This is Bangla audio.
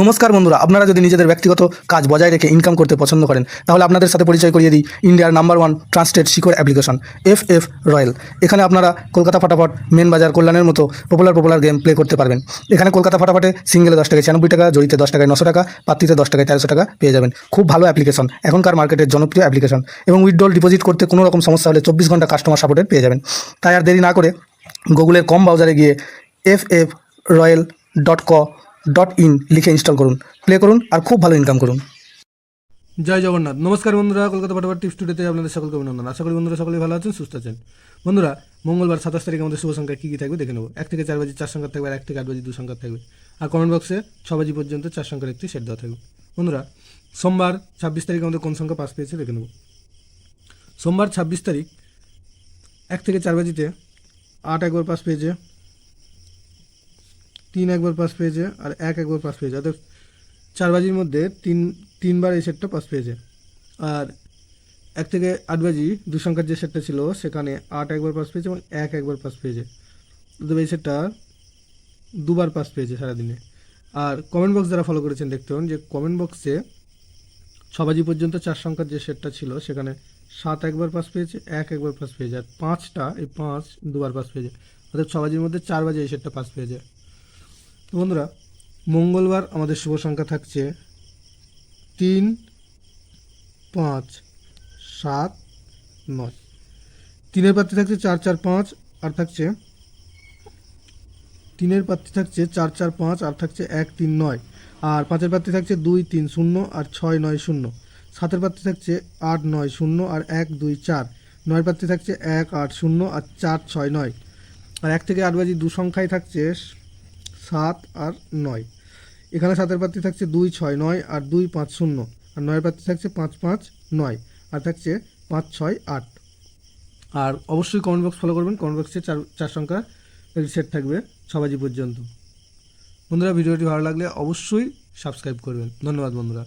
নমস্কার বন্ধুরা, আপনারা যদি নিজেদের ব্যক্তিগত কাজ বজায় রেখে ইনকাম করতে পছন্দ করেন তাহলে আপনাদের সাথে পরিচয় করিয়ে দিই ইন্ডিয়ার নাম্বার 1 ট্রান্সটেড শিকড় অ্যাপ্লিকেশন FF রয়্যাল। এখানে আপনারা কলকাতা ফাটাফট, মেন বাজার, কল্যাণের মতো পপুলার গেম প্লে করতে পারবেন। এখানে কলকাতা ফাটাফটে সিঙ্গেলে 10 টাকায় 96 টাকা, জড়িতে 10 টাকায় 900 টাকা, পাত্রিতে 10 টাকায় 1300 টাকা পেয়ে যাবেন। খুব ভালো অ্যাপ্লিকেশন, এখনকার মার্কেটের জনপ্রিয় অ্যাপ্লিকেশন এবং উইথড্রল ডিপোজিট করতে কোনো রকম সমস্যা হলে 24 ঘন্টা কাস্টমার সাপোর্টের পেয়ে যাবেন। তাই আর দেরি না করে গুগলের কম ব্রাউজারে গিয়ে ffroyal.co.in লিখে ইনস্টল করুন, প্লে করুন আর খুব ভালো ইনকাম করুন। জয় জগন্নাথ। নমস্কার বন্ধুরা, কলকাতা ফাটাফট টিপস টুডেতে আপনাদের সকলকে অভিনন্দন। আশা করি বন্ধুরা সকলেই ভালো আছেন, সুস্থ আছেন। বন্ধুরা, মঙ্গলবার 27 তারিখ আমাদের শুভ সংখ্যা কী কী থাকবে দেখে নেব। 1 থেকে 4 বাজি 4 সংখ্যা থাকবে, আর 1 থেকে 8 বাজি 2 সংখ্যা থাকবে। আর কমেন্ট বক্সে 6 বাজি পর্যন্ত 4 সংখ্যার একটি সেট দেওয়া থাকবে। বন্ধুরা, সোমবার 26 তারিখ আমাদের কোন সংখ্যা পাস পেয়েছে দেখে নেব। সোমবার 26 তারিখ 1 থেকে 4 বাজিতে 8 একবার পাস পেয়েছে, 3 একবার পাস পেয়েছে, আর 1 একবার পাস পেয়েছে। অর্থাৎ 4 বাজির মধ্যে তিনবার এই সেটটা পাস পেয়েছে। আর 1 থেকে 8 বাজি 2 সংখ্যার যে সেটটা ছিল সেখানে 8 একবার পাস পেয়েছে এবং 1 একবার পাস পেয়েছে। তবে এই সেটটা দুবার পাস পেয়েছে সারাদিনে। আর কমেন্ট বক্স যারা ফলো করেছেন দেখতে পাবেন যে কমেন্ট বক্সে 6 বাজি পর্যন্ত 4 সংখ্যার যে সেটটা ছিল সেখানে 7 একবার পাস পেয়েছে, 1 একবার পাস পেয়েছে, আর 5 দুবার পাস পেয়েছে। অর্থাৎ 6 বাজির মধ্যে 4 বাজি এই সেটটা পাস পেয়েছে। তো বন্ধুরা, মঙ্গলবার আমাদের শুভ সংখ্যা থাকছে 3, 5, 7, 9। 3-এর প্রার্থী থাকছে 4, 4, 5, আর থাকছে 3-এর প্রার্থী থাকছে 4, 4, 5, আর থাকছে 1, 3, 9। আর 5-এর প্রার্থী থাকছে 2, 3, 0, আর 6, 9, 0। 7-এর প্রার্থী থাকছে 8, 9, 0, আর 1, 2, 4। 9-এর প্রার্থী থাকছে 1, 8, 0, আর 4, 6, 9। আর 1 থেকে 8 বাজি 2 সংখ্যায় থাকছে 7 আর 9। এখানে 7-এর প্রার্থী থাকছে 2, 6, 9, আর 2, 5, 0। আর 9-এর প্রার্থী থাকছে 5, 5, 9, আর থাকছে 5, 6, 8। আর অবশ্যই কমেন্ট বক্স ফলো করবেন। কমেন্ট বক্সে 4 সংখ্যা সেট থাকবে 6 বাজি পর্যন্ত। বন্ধুরা, ভিডিওটি ভালো লাগলে অবশ্যই সাবস্ক্রাইব করবেন। ধন্যবাদ বন্ধুরা।